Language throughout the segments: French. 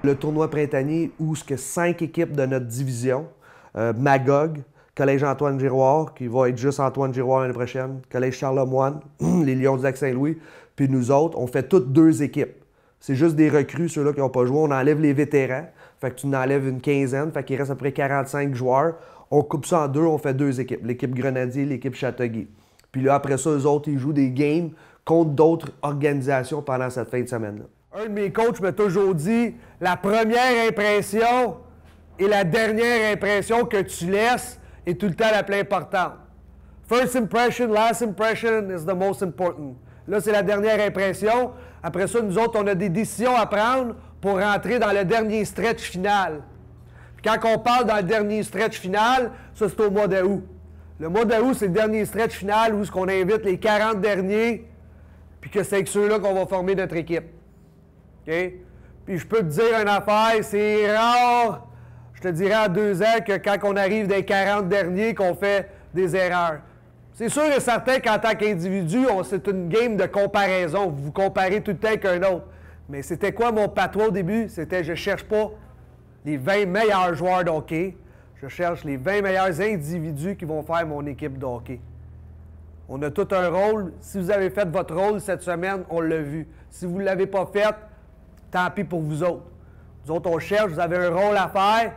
Le tournoi printanier où ce que 5 équipes de notre division, Magog, Collège Antoine Giroir, qui va être juste Antoine Giroir l'année prochaine, Collège Charlemagne, les Lions du Lac-Saint-Louis, puis nous autres, on fait toutes 2 équipes. C'est juste des recrues, ceux-là qui n'ont pas joué. On enlève les vétérans, fait que tu en enlèves une quinzaine, fait qu'il reste à peu près 45 joueurs. On coupe ça en 2, on fait 2 équipes. L'équipe Grenadier, l'équipe Châteauguay. Puis là, après ça, eux autres, ils jouent des games contre d'autres organisations pendant cette fin de semaine-là. Un de mes coachs m'a toujours dit, la première impression et la dernière impression que tu laisses est tout le temps la plus importante. First impression, last impression is the most important. Là, c'est la dernière impression. Après ça, nous autres, on a des décisions à prendre pour rentrer dans le dernier stretch final. Puis quand on parle dans le dernier stretch final, ça, c'est au mois d'août. Le mois d'août, c'est le dernier stretch final où on invite les 40 derniers, puis que c'est avec ceux-là qu'on va former notre équipe. OK? Puis je peux te dire une affaire, c'est rare, je te dirais en 2 ans, que quand on arrive des 40 derniers, qu'on fait des erreurs. C'est sûr et certain qu'en tant qu'individu, c'est une game de comparaison. Vous vous comparez tout le temps qu'un autre. Mais c'était quoi mon patois au début? C'était je cherche pas les 20 meilleurs joueurs de hockey. Je cherche les 20 meilleurs individus qui vont faire mon équipe de hockey. On a tout un rôle. Si vous avez fait votre rôle cette semaine, on l'a vu. Si vous ne l'avez pas fait, tant pis pour vous autres. Nous autres, on cherche, vous avez un rôle à faire,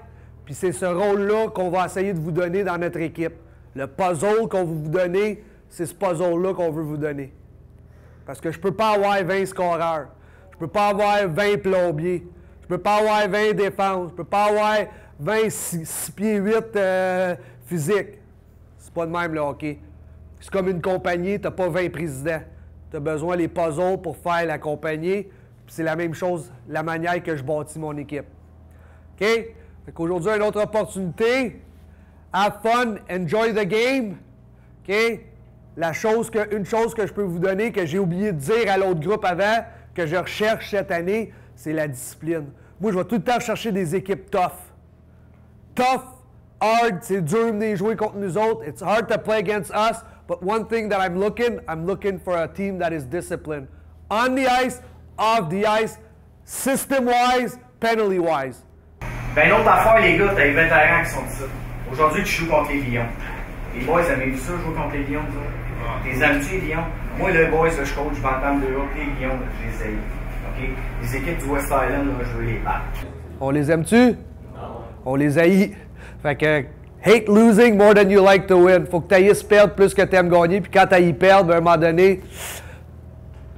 puis c'est ce rôle-là qu'on va essayer de vous donner dans notre équipe. Le puzzle qu'on veut vous donner, c'est ce puzzle-là qu'on veut vous donner. Parce que je ne peux pas avoir 20 scoreurs. Je ne peux pas avoir 20 plombiers. Je ne peux pas avoir 20 défenses. Je ne peux pas avoir 20 6 pieds 8 physiques. C'est pas de même le hockey. C'est comme une compagnie, tu n'as pas 20 présidents. Tu as besoin des puzzles pour faire la compagnie. C'est la même chose, la manière que je bâtis mon équipe. OK? Fait qu'aujourd'hui, une autre opportunité. Have fun, enjoy the game. OK? Une chose que je peux vous donner, que j'ai oublié de dire à l'autre groupe avant, que je recherche cette année, c'est la discipline. Moi, je vais tout le temps chercher des équipes tough. Tough, hard, c'est dur de venir jouer contre nous autres. It's hard to play against us. But one thing that I'm looking for a team that is disciplined. On the ice, off the ice, system-wise, penalty-wise. Ben, une autre affaire, les gars, t'as les vétérans qui sont ici. Aujourd'hui, tu joues contre les Lions. Les boys, avez-vous ça, jouer contre les Lions, vous? T'es habitués, les Lions? Moi, les boys, je coach, je m'entends de eux, les Lions, je les haïs. OK? Les équipes du West Island, là, je veux les battre. On les aime-tu? Non. On les haït. Fait que, hate losing more than you like to win. Faut que t'aillisses perdre plus que t'aimes gagner, puis quand t'aillis perdre, à un moment donné,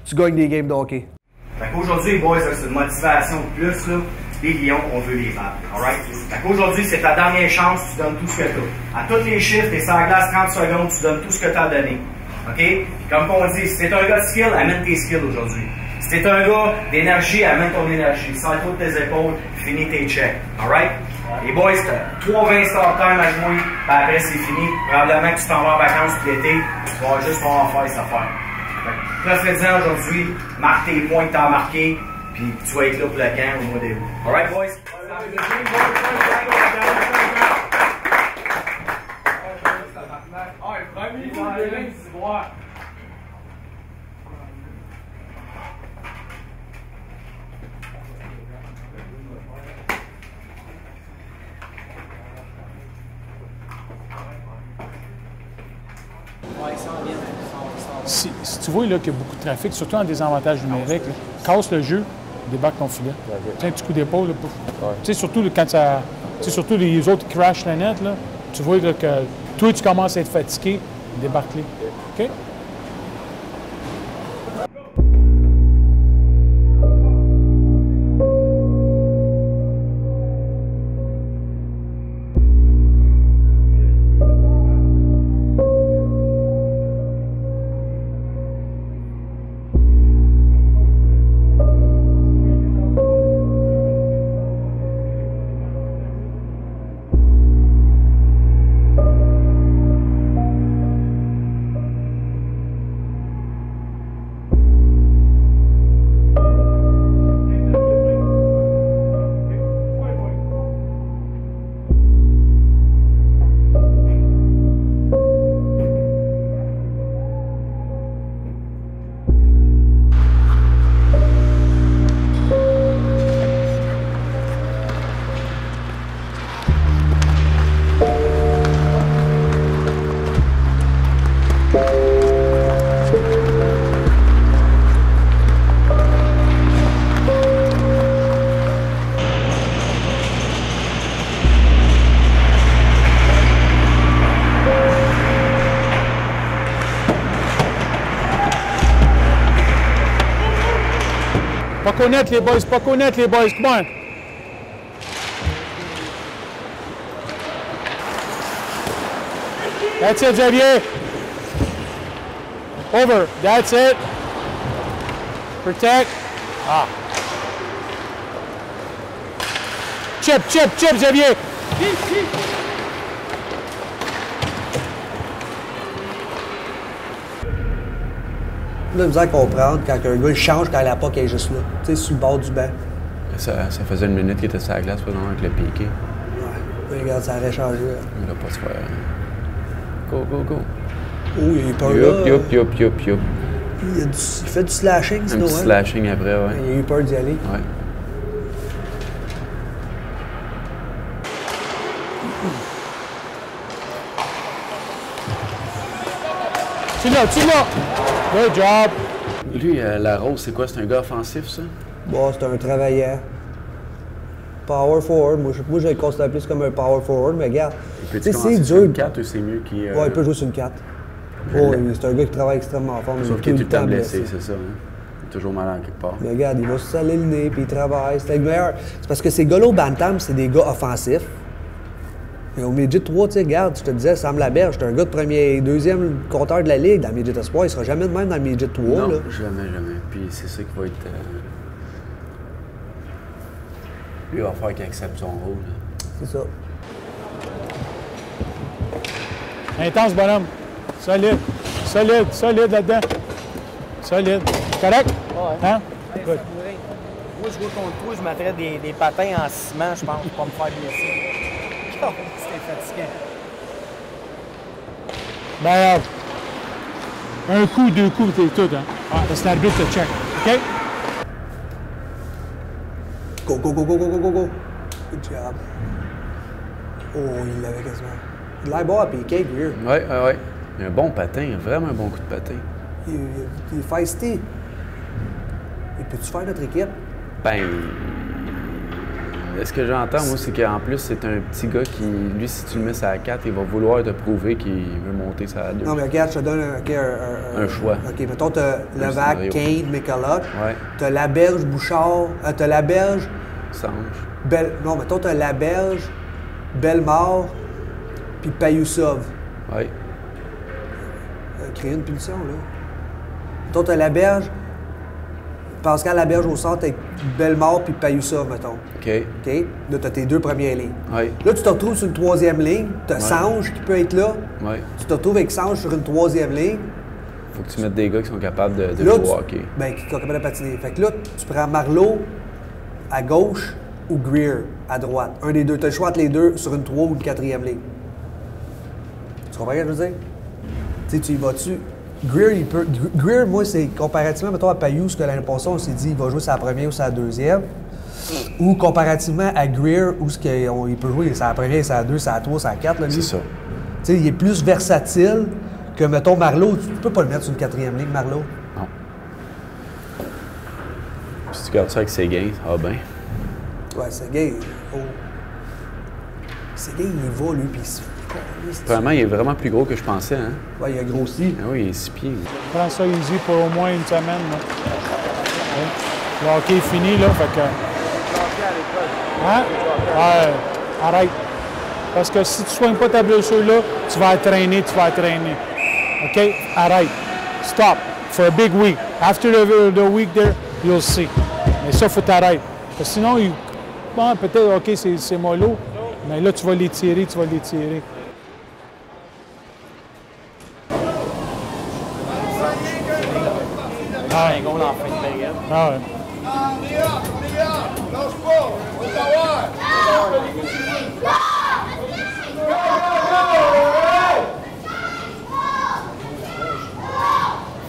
tu gagnes des games de hockey. Fait qu'aujourd'hui, les boys, c'est une motivation de plus, là. Les Lions, on veut les battre. Alright? Fait qu'aujourd'hui, c'est ta dernière chance, tu donnes tout ce que tu as. À tous les chiffres, t'es sur la glace 30 secondes, tu donnes tout ce que tu as donné. OK? Comme on dit, si t'es un gars de skill, amène tes skills aujourd'hui. Si t'es un gars d'énergie, amène ton énergie. Sors-toi de tes épaules, finis tes checks. Alright? Les boys, t'as 3-20 start time à jouer, puis après c'est fini. Probablement que tu t'en vas en vacances tout l'été, tu vas juste en faire cette affaire. Profite-en aujourd'hui, marque tes points que tu as marqués, puis tu vas être là pour le camp au mois d'août. Alright, boys? Si tu vois qu'il y a beaucoup de trafic, surtout en désavantage numérique, là, casse le jeu, débarque ton filet. Okay. Un petit coup d'épaule. Surtout quand ça. Surtout les autres qui crashent la net, là, tu vois là, que toi, tu commences à être fatigué, débarque-les. OK? connaître les boys, pas connaître les boys. Come on. That's it, Xavier. Over. That's it. Protect. Ah. Chip, chip, chip, Xavier. Là, vous allez comprendre quand un gars il change quand la puck est juste là, tu sais, sur le bord du banc. Ça faisait une minute qu'il était sur la glace, pas avec le piqué. Ouais. Regarde, ça aurait changé. Là. Il va pas se faire. Go, go, go. Oh, il a eu peur là. Yup. Il fait du slashing, sinon. Un petit slashing après, ouais. Il a eu peur d'y aller. Ouais. Tu l'as. Good job. Lui, la Rose, c'est quoi? C'est un gars offensif, ça? Bon, c'est un travaillant. Power forward. Moi, je le considère plus comme un power forward, mais regarde. Peut-être c'est sur dur. une 4 ou c'est mieux qu'il... Ouais, il peut jouer sur une 4. Oh, c'est un gars qui travaille extrêmement fort. Sauf qu'il est tout le temps blessé, c'est ça. Hein? Il est toujours malade quelque part. Mais regarde, il va se saler le nez, puis il travaille. C'est le meilleur. C'est parce que ces gars-là au Bantam, c'est des gars offensifs. Et au Midget 3, tu sais, regarde, je te disais, Sam Laberge, c'est un gars de premier, deuxième compteur de la Ligue dans le Midget Espoir. Il sera jamais de même dans le Midget 3. Non, là. jamais. Puis c'est ça qui va être... Lui, il va falloir qu'il accepte son rôle. C'est ça. Intense, bonhomme. Solide là-dedans. Solide. Correct? Ouais. Hein? Good. Good. Moi, je vois contre toi, je mettrais des patins en ciment, je pense, pour pas me faire blesser. Oh, c'était fatigant. Ben, un coup, deux coups, t'es tout, hein? Ah, c'est l'arbitre te check. OK? Go. Good job. Oh, il l'avait quasiment. Il l'a bon à piquer, Greer. Ouais. Il a un bon patin, vraiment un bon coup de patin. Il est feisty. Et peux-tu faire notre équipe? Ben, ce que j'entends, moi, c'est qu'en plus, c'est un petit gars qui, lui, si tu le mets à 4, il va vouloir te prouver qu'il veut monter ça à 2. Non, mais regarde, je te donne un choix. OK, mettons, t'as Levac, Kane, McCulloch. Ouais. T'as Laberge, Bouchard. T'as Laberge. Sange. Non, mettons, t'as Laberge, Bellemare, puis Payusov. Ouais. Créer une punition, là. Mettons, t'as Laberge, Pascal Laberge au centre avec Bellemare puis Payusov, mettons. OK. Là, t'as tes deux premières lignes. Ouais. Là, tu te retrouves sur une troisième ligne. T'as Sange qui peut être là. Ouais. Tu te retrouves avec Sange sur une troisième ligne. Faut que tu mettes des gars qui sont capables de Là, jouer au hockey. Ben, qui sont capables de patiner. Fait que là, tu prends Marleau à gauche ou Greer à droite. Un des deux. Tu as le choix entre les deux sur une 3 ou une 4e ligne. Tu comprends ce que je veux dire? Tu sais, tu y vas-tu? Greer, moi, c'est comparativement, mettons, à Payou, ce que l'année passée, on s'est dit, il va jouer sur la première ou sur la deuxième. Ou comparativement à Greer, où il peut jouer sur la première, sur la 2, sur la 3, sur la 4. C'est ça. Tu sais, il est plus versatile que, mettons, Marleau. Tu peux pas le mettre sur une 4e ligne, Marleau. Non. Si tu gardes ça avec Séguin, ça va bien. Ouais, Séguin, Séguin, il va, lui, puis Vraiment, il est vraiment plus gros que je pensais, hein? ouais, il a grossi. Ah oui, il est 6 pieds. Prends ça easy pour au moins une semaine, là. Ouais. Le hockey est fini, là, fait que... Hein? Ouais, arrête. Parce que si tu soignes pas ta blessure, là, tu vas entraîner. OK? Arrête. Stop. For a big week. After the week there, you'll see. Mais ça, faut t'arrêter. Parce que sinon, bon, peut-être, OK, c'est mollo, mais là, tu vas l'étirer. Un goal en fin de période. Ah ouais.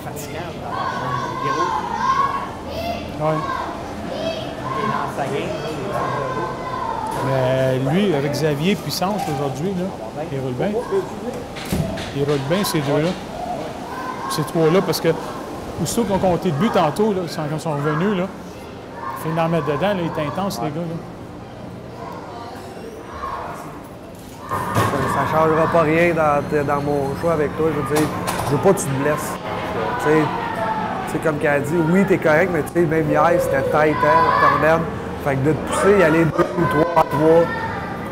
Fatigant. Ouais. Il est dans sa game. Mais lui, avec Xavier Puissance aujourd'hui, là, il roule bien. Il roule bien, ces deux-là. Ces trois-là, parce que aussitôt qu'on comptait de but tantôt, là, quand ils sont revenus, là, il fait d'en mettre dedans, là, il est intense, les gars. Là. Ça ne changera pas rien dans mon choix avec toi. Je veux dire, je veux pas que tu te blesses. Tu sais, C'est comme qu'elle a dit, oui, t'es correct, mais tu sais, même hier, c'était tight, hein, tornade. Fait que de te pousser, y aller 2 ou 3 à 3,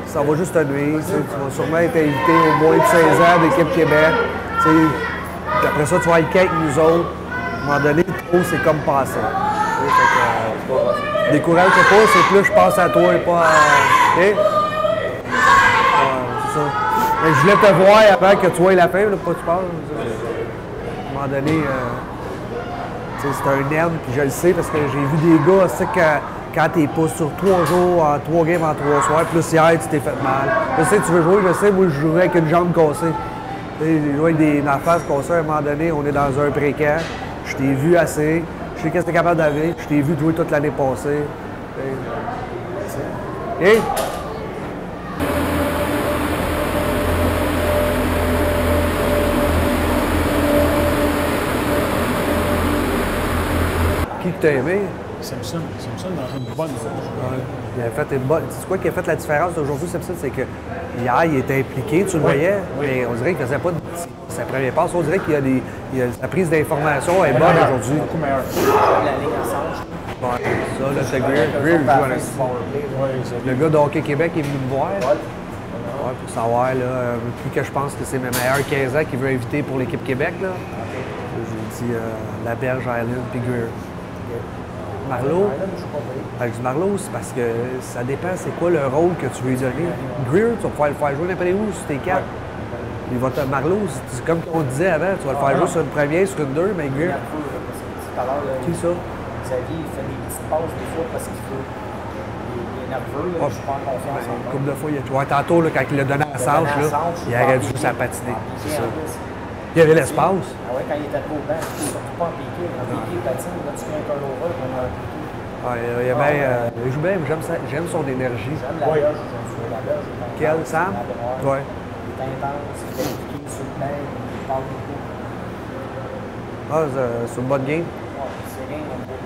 ça va juste te nuire. Tu vas sûrement être invité au moins de 16 ans d'équipe Québec. Tu sais, après ça, tu vas être avec nous autres. À un moment donné, trop, c'est comme passer. Décourage-toi pas, c'est plus je pense à toi et pas à. OK? Ouais, c'est ça. Mais je voulais te voir avant que tu vois la fin, là, pas que tu parles. À un moment donné, c'est un nerf, puis je le sais parce que j'ai vu des gars, c'est que quand t'es pas sur 3 jours, en 3 games en 3 soirs, plus hier, tu t'es fait mal. Je sais, tu veux jouer, je sais, moi, je jouerais avec une jambe cassée. J'ai joué avec ma face cassée à un moment donné, on est dans un précaire. Je t'ai vu assez, je sais qu'est-ce que t'es capable d'avoir, je t'ai vu jouer toute l'année passée. Et qui que t'as aimé? Simpson dans une bonne zone. Ouais. Il a fait une bonne. C'est quoi qui a fait la différence aujourd'hui, Simpson? C'est que hier, il était impliqué, tu le voyais, mais on dirait qu'il faisait pas de sa première passe. On dirait qu'il y a sa prise d'information est bonne aujourd'hui. Beaucoup meilleur. La ligne ensemble. Ouais, ça, là, c'est Greer. Greer joue à la... Le gars de Hockey Québec est venu me voir. Ouais, pour savoir, là, puis que je pense que c'est mes meilleurs 15 ans qu'il veut inviter pour l'équipe Québec, là. J'ai dit la Berge, Island, puis Greer. Marleau, avec Marleau, c'est parce que ça dépend c'est quoi le rôle que tu veux lui donner. Greer, tu vas pouvoir le faire jouer n'importe où sur tes 4. Il va te Marleau, c'est comme on disait avant, tu vas le faire jouer sur une première, sur une 2, mais Greer. Qui ça? Xavier, il fait des petites passes des fois parce qu'il est nerveux, là, je suis pas en confiance. Une couple de fois, tu vois, tantôt, là, quand il l'a donné à Sanche, il aurait dû juste à patiner. C'est ça. Il y avait l'espace. Ah ouais, quand il était trop bas, surtout pas en piqué. En piqué, il patine, là, tu fais un turnover, on a un piqué. Il joue bien, j'aime son énergie. J'aime la berge, j'aime la berge. Quel, Sam? Ouais. Il est intense, il est piqué sur le banc, il parle beaucoup. Ah, c'est une bonne game. Ouais, c'est rien, on peut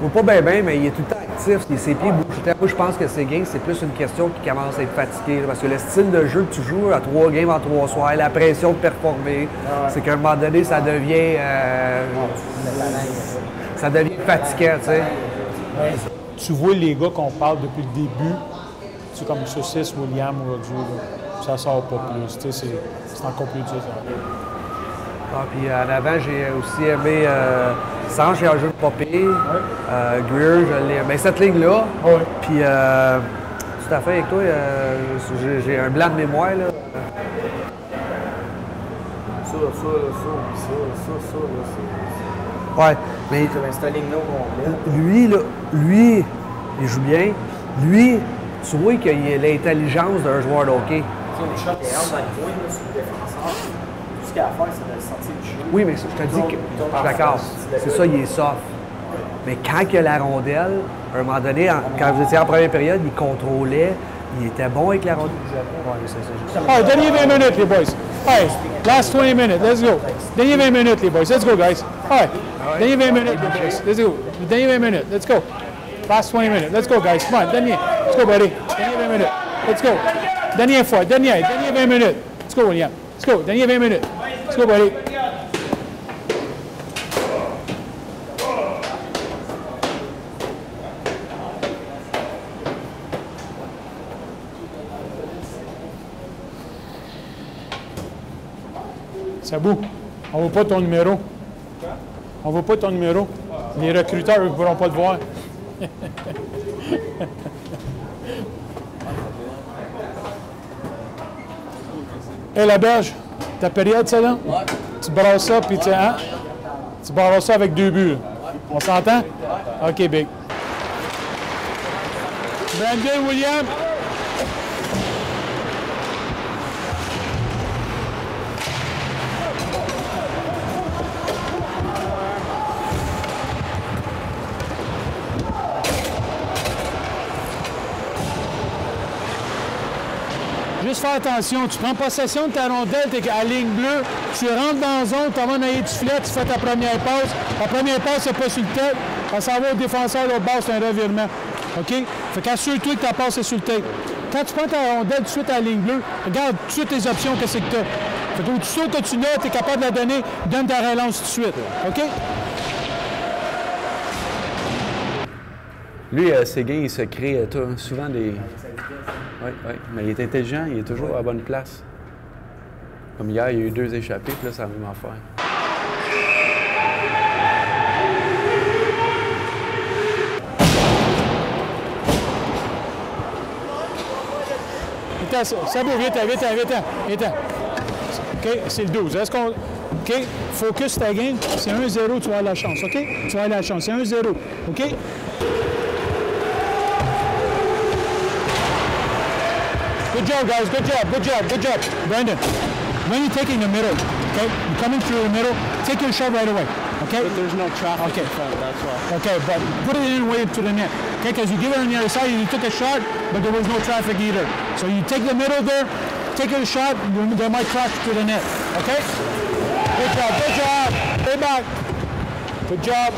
Il va pas bien, mais il est tout le temps actif. Ses pieds bougent. Moi, je pense que ses games, c'est plus une question qui commence à être fatigué. Parce que le style de jeu que tu joues à 3 games en 3 soirs, la pression de performer, c'est qu'à un moment donné, ça devient. Ça devient fatigant, tu sais. Tu vois les gars qu'on parle depuis le début, tu sais, comme Saucisse, William ou Roger, ça sort pas plus. Tu sais, c'est encore plus dur. Ah, puis en avant, j'ai aussi aimé Sanche, il a un jeu de pas pire. Greer, je l'ai. Ben, cette ligne-là. Ouais. Puis, tout à fait avec toi, j'ai un blanc de mémoire, là. Ça, Ouais, mais c'est un ligne-là au complet. lui, il joue bien. Lui, tu vois qu'il a l'intelligence d'un joueur de hockey. Tu sais, le shot est out dans le point, là, sur le défenseur. Tout ce qu'il a à faire, c'est de le sortir du jeu. Oui, mais je te dis que je suis d'accord. C'est ça, il est soft. Mais quand il a la rondelle, à un moment donné, quand vous étiez en première période, il contrôlait, il était bon avec la rondelle. Ouais, c'est ça. All right, dernier 20 minutes, les boys. All right, last 20 minutes, let's go. Dernier 20 minutes, les boys. Let's go, guys. All right, dernier 20 minutes, les boys. Let's go. Dernier 20 minutes, let's go. Last 20 minutes, let's go, guys. Come on, dernier. Let's go, buddy. Dernier 20 minutes. Let's go. Dernière fois, dernier 20 minutes. Let's go, William. Let's go, dernier 20 minutes. Let's go, buddy. Sabou, on ne voit pas ton numéro. On ne voit pas ton numéro. Les recruteurs ne pourront pas le voir. Hé, la berge, ta période, ça, là? Ouais. Tu brasses ça, puis hein? Tu brasses ça avec 2 buts. On s'entend? OK, big. Brandon, William. Juste faire attention, tu prends possession de ta rondelle, tu es à la ligne bleue, tu rentres dans la zone, tu vas en arrière du filet, tu fais ta première passe. La première passe, c'est pas sur le tape, elle s'en va au défenseur de l'autre base, c'est un revirement. OK? Fait qu'assure-toi que ta passe est sur le tape. Quand tu prends ta rondelle tout de suite à la ligne bleue, regarde tout de suite tes options, qu'est-ce que tu as. Fait que aussitôt que tu l'as, tu es capable de la donner, donne ta relance tout de suite. OK? Lui, ses gains, il se crée souvent des... Oui, mais il est intelligent, il est toujours à la bonne place. Comme hier, il y a eu 2 échappées, puis là, c'est la même affaire. C'est beau, viens-t'en. OK, c'est le 12. Est-ce qu'on... OK, focus ta game. C'est 1-0, tu vas avoir la chance, OK? Tu vas avoir la chance. C'est 1-0, OK? Good job, guys. Good job. Brandon, when you're taking the middle, okay? You're coming through the middle, take your shot right away, okay? But there's no traffic in front, that's why. Okay, but put it in way to the net, okay? Because you give it on the other side, you took a shot, but there was no traffic either. So you take the middle there, take a shot, they might crash to the net, okay? Good job. Stay back. Good job.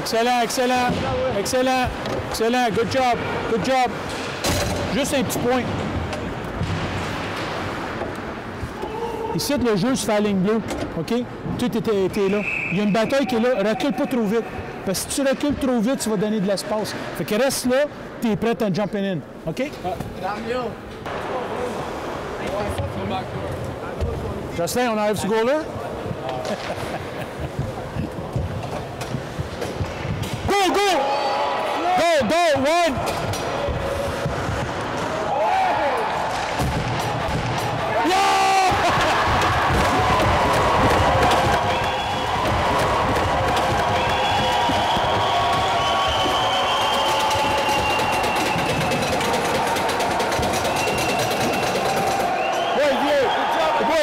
Excellent. Good job. Juste un petit point. Ici, le jeu se fait à la ligne bleue, OK? Tout était là. Il y a une bataille qui est là. Recule pas trop vite. Parce que si tu recules trop vite, tu vas donner de l'espace. Fait que reste là, tu es prêt à jump in, OK? Justin, on arrive ce goal-là? Go! One!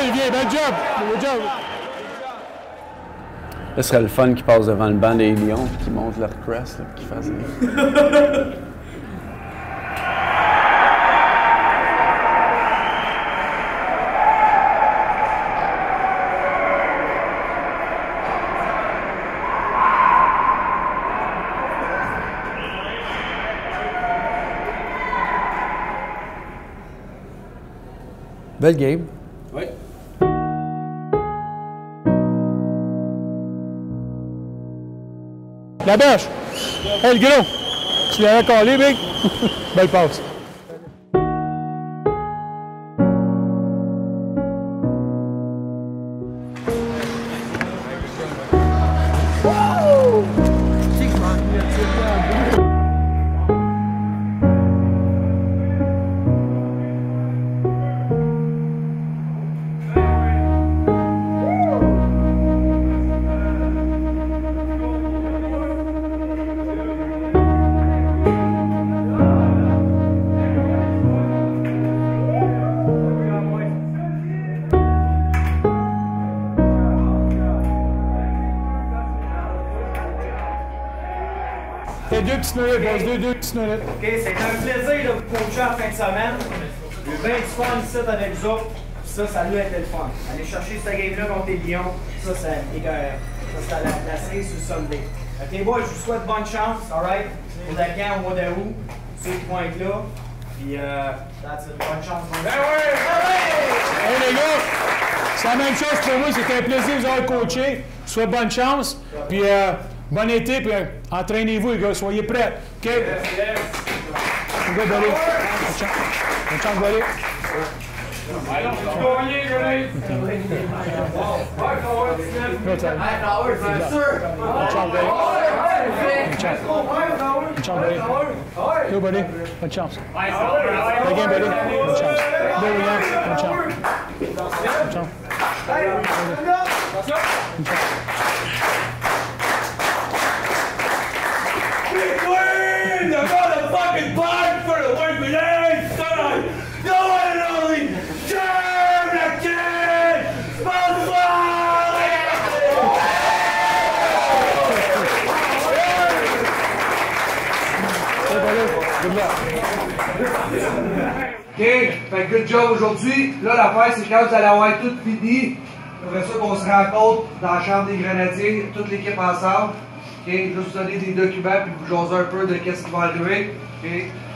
Olivier, bon job! Là, ce serait le fun qui passe devant le banc des Lions et qui montent leur crest, qui fassent... Belle game. Oui. La bêche! Hey, le gros! Tu l'avais collé, Big? Belle passe. Deux petites minutes, boys, deux petites minutes. OK, c'est un plaisir de vous coacher en fin de semaine. J'ai eu bien du fun ici avec vous autres. Ça lui a été le fun. Aller chercher cette game-là contre les Lions, ça, c'est écœurant. Ça, c'était la série sur le Sunday. OK, les boys, je vous souhaite bonne chance, alright? Pour le camp au mois d'août, ceux qui vont être là. Puis, that's it. Bonne chance. Hey, les gars, c'est la même chose pour moi. C'était un plaisir de vous avoir coaché. Souhaite bonne chance. Puis, bon été, puis entraînez-vous, les gars, soyez prêts. OK? Yes. Go, buddy. Bonne chance, buddy. Go, buddy. Bonne chance. Again, buddy. Bonne chance. Go, William. Bonne chance. Bonne chance. Bonne chance. Win! I got a fucking bond for the work we did, son! No one only! Turn the kid! OK, fait good job aujourd'hui. Là, l'affaire, c'est quand vous allez avoir tout fini. Après ça, qu'on se rencontre dans la chambre des Grenadiers, toute l'équipe ensemble. OK, juste vous donner des documents puis vous jaser un peu de qu'est-ce qui va arriver. OK.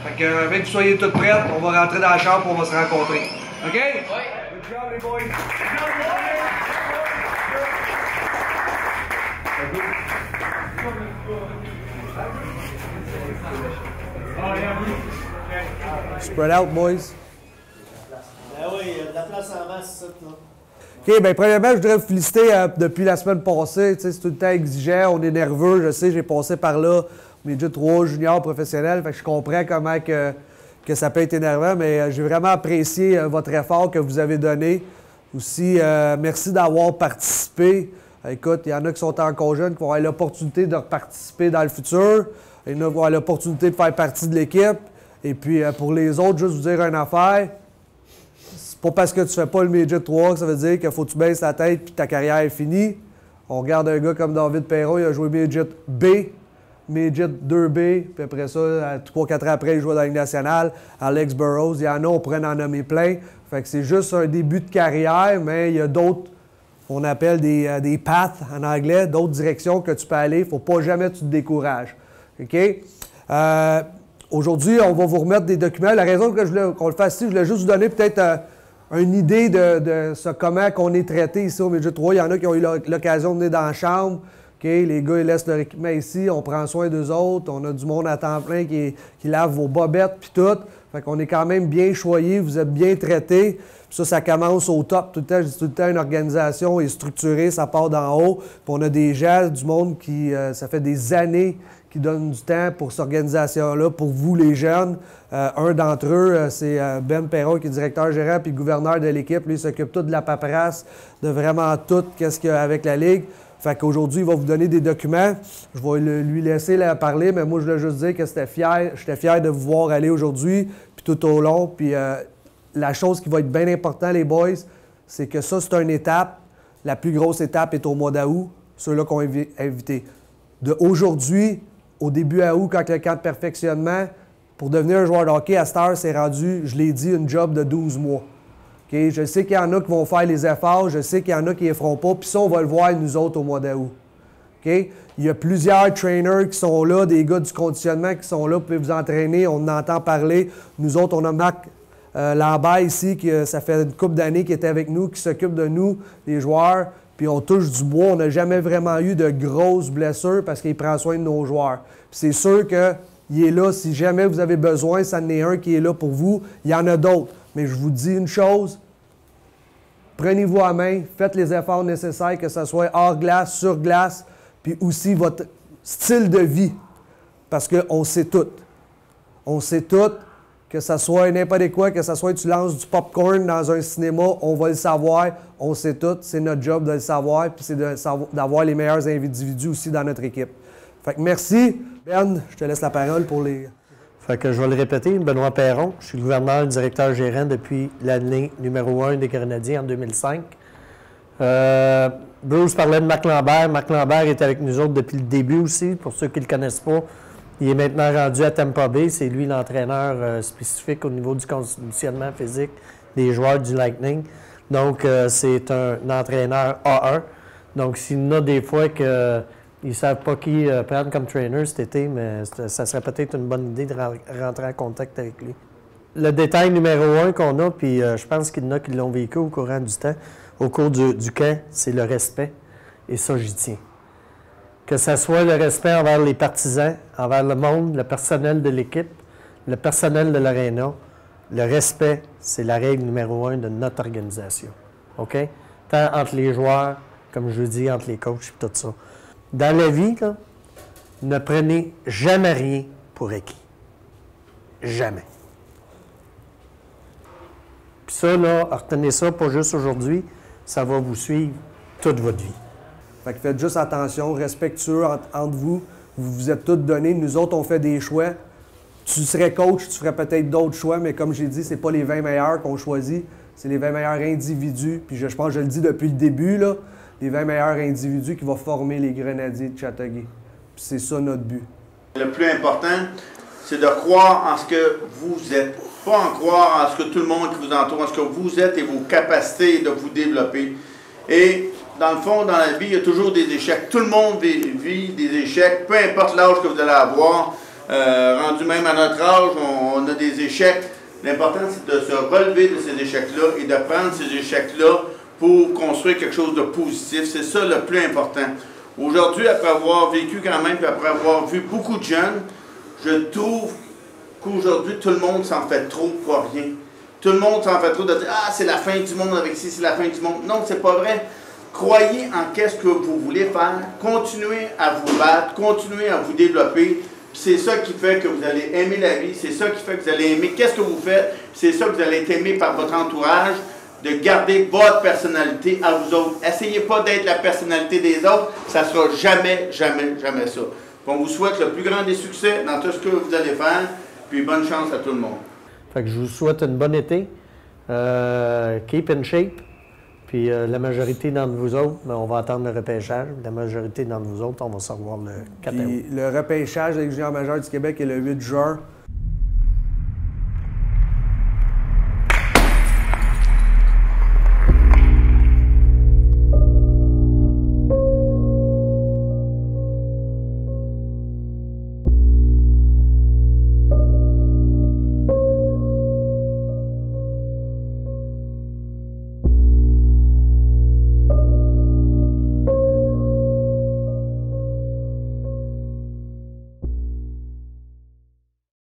Fait que, même que vous soyez toutes prêtes, on va rentrer dans la chambre et on va se rencontrer. OK? Oui. Good job, les boys. Spread out, boys. Ben oui, il y a de la place en masse, ça, là. OK, bien, premièrement, je voudrais vous féliciter depuis la semaine passée. C'est tout le temps exigeant, on est nerveux. Je sais, j'ai passé par là, midget 3, junior, professionnel. Fait que je comprends comment que ça peut être énervant, mais j'ai vraiment apprécié votre effort que vous avez donné. Aussi, merci d'avoir participé. Écoute, il y en a qui sont encore jeunes, qui vont avoir l'opportunité de participer dans le futur. Il y en a qui vont avoir l'opportunité de faire partie de l'équipe. Et puis, pour les autres, juste vous dire une affaire. C'est pas parce que tu fais pas le Midget 3 que ça veut dire qu'il faut que tu baisses la tête puis ta carrière est finie. On regarde un gars comme David Perron, il a joué Midget B, Midget 2B, puis après ça, 3-4 ans après, il jouait dans la Ligue nationale. Alex Burrows, il y en a, on pourrait en nommer plein. Fait que c'est juste un début de carrière, mais il y a d'autres, on appelle des paths en anglais, d'autres directions que tu peux aller. Il ne faut pas jamais que tu te décourages. OK? Aujourd'hui, on va vous remettre des documents. La raison qu'on le fasse ici, je voulais juste vous donner peut-être une idée de comment on est traité ici au Midget 3. Il y en a qui ont eu l'occasion de venir dans la chambre. Okay, les gars, ils laissent leur équipement ici. On prend soin d'eux autres. On a du monde à temps plein qui lave vos bobettes puis tout. Fait qu'on est quand même bien choyés. Vous êtes bien traités. Puis ça commence au top. Tout le temps, je dis tout le temps, une organisation est structurée. Ça part d'en haut. Puis on a des gens, du monde qui, ça fait des années qui donnent du temps pour cette organisation-là, pour vous les jeunes. Un d'entre eux, c'est Ben Perron, qui est directeur gérant puis gouverneur de l'équipe. Lui, il s'occupe tout de la paperasse, de vraiment tout, qu'est-ce qu'il y a avec la Ligue. Fait qu'aujourd'hui, il va vous donner des documents. Je vais lui laisser parler, mais moi, je voulais juste dire que j'étais fier de vous voir aller aujourd'hui, puis tout au long. Puis la chose qui va être bien importante, les boys, c'est que ça, c'est une étape. La plus grosse étape est au mois d'août, ceux-là qu'on est invités. De aujourd'hui au début août, quand le camp de perfectionnement, pour devenir un joueur de hockey, à cette heure, c'est rendu, je l'ai dit, une job de 12 mois. Okay? Je sais qu'il y en a qui vont faire les efforts, je sais qu'il y en a qui ne les feront pas, puis ça, on va le voir, nous autres, au mois d'août. Okay? Il y a plusieurs trainers qui sont là, des gars du conditionnement qui sont là, vous pouvez vous entraîner, on en entend parler. Nous autres, on a Marc Lambert ici, ça fait une couple d'années qu'il était avec nous, qui s'occupe de nous, les joueurs, puis on touche du bois. On n'a jamais vraiment eu de grosses blessures parce qu'il prend soin de nos joueurs. Puis c'est sûr qu'il est là, si jamais vous avez besoin, ça en est un qui est là pour vous. Il y en a d'autres. Mais je vous dis une chose, prenez-vous à main, faites les efforts nécessaires, que ce soit hors glace, sur glace, puis aussi votre style de vie. Parce qu'on sait tout. On sait tout, que ce soit n'importe quoi, que ce soit tu lances du popcorn dans un cinéma, on va le savoir, on sait tout. C'est notre job de le savoir, puis c'est d'avoir les meilleurs individus aussi dans notre équipe. Fait que merci. Ben, je te laisse la parole pour les... Fait que je vais le répéter, Benoît Perron, je suis le gouverneur, directeur gérant depuis l'année numéro 1 des Grenadiers en 2005. Bruce parlait de Marc Lambert. Marc Lambert est avec nous autres depuis le début aussi, pour ceux qui ne le connaissent pas. Il est maintenant rendu à Tampa Bay. C'est lui l'entraîneur spécifique au niveau du conditionnement physique des joueurs du Lightning. Donc, c'est un entraîneur A1. Donc, s'il y en a des fois qu'ils ne savent pas qui prendre comme trainer cet été, mais ça serait peut-être une bonne idée de rentrer en contact avec lui. Le détail numéro 1 qu'on a, puis je pense qu'il y en a qui l'ont vécu au courant du temps, au cours du camp, c'est le respect. Et ça, j'y tiens. Que ce soit le respect envers les partisans, envers le monde, le personnel de l'équipe, le personnel de l'aréna. Le respect, c'est la règle numéro 1 de notre organisation. OK? Tant entre les joueurs, comme je vous dis, entre les coachs et tout ça. Dans la vie, là, ne prenez jamais rien pour acquis. Jamais. Puis ça, là, retenez ça, pas juste aujourd'hui, ça va vous suivre toute votre vie. Fait que faites juste attention, respectueux entre vous. Vous vous êtes tous donnés. Nous autres, on fait des choix. Tu serais coach, tu ferais peut-être d'autres choix, mais comme j'ai dit, c'est pas les 20 meilleurs qu'on choisit, c'est les 20 meilleurs individus. Puis je pense que je le dis depuis le début, là, les 20 meilleurs individus qui vont former les Grenadiers de Châteauguay. Puis c'est ça notre but. Le plus important, c'est de croire en ce que vous êtes. Pas en croire en ce que tout le monde qui vous entoure, en ce que vous êtes et vos capacités de vous développer. Et dans le fond, dans la vie, il y a toujours des échecs. Tout le monde vit des échecs, peu importe l'âge que vous allez avoir. Rendu même à notre âge, on on a des échecs. L'important, c'est de se relever de ces échecs-là et de prendre ces échecs-là pour construire quelque chose de positif. C'est ça le plus important. Aujourd'hui, après avoir vécu quand même, puis après avoir vu beaucoup de jeunes, je trouve qu'aujourd'hui, tout le monde s'en fait trop pour rien. Tout le monde s'en fait trop de dire « Ah, c'est la fin du monde avec ci, c'est la fin du monde. » Non, c'est pas vrai. Croyez en qu'est-ce que vous voulez faire. Continuez à vous battre, continuez à vous développer. C'est ça qui fait que vous allez aimer la vie. C'est ça qui fait que vous allez aimer qu'est-ce que vous faites. C'est ça que vous allez être aimé par votre entourage. De garder votre personnalité à vous autres. Essayez pas d'être la personnalité des autres. Ça sera jamais, jamais, jamais ça. On vous souhaite le plus grand des succès dans tout ce que vous allez faire. Puis bonne chance à tout le monde. Fait que je vous souhaite une bonne été. Keep in shape. Puis la majorité d'entre vous autres, ben, on va attendre le repêchage. La majorité d'entre vous autres, on va se revoir le 4 août. Le repêchage avec le junior majeur du Québec est le 8 juin.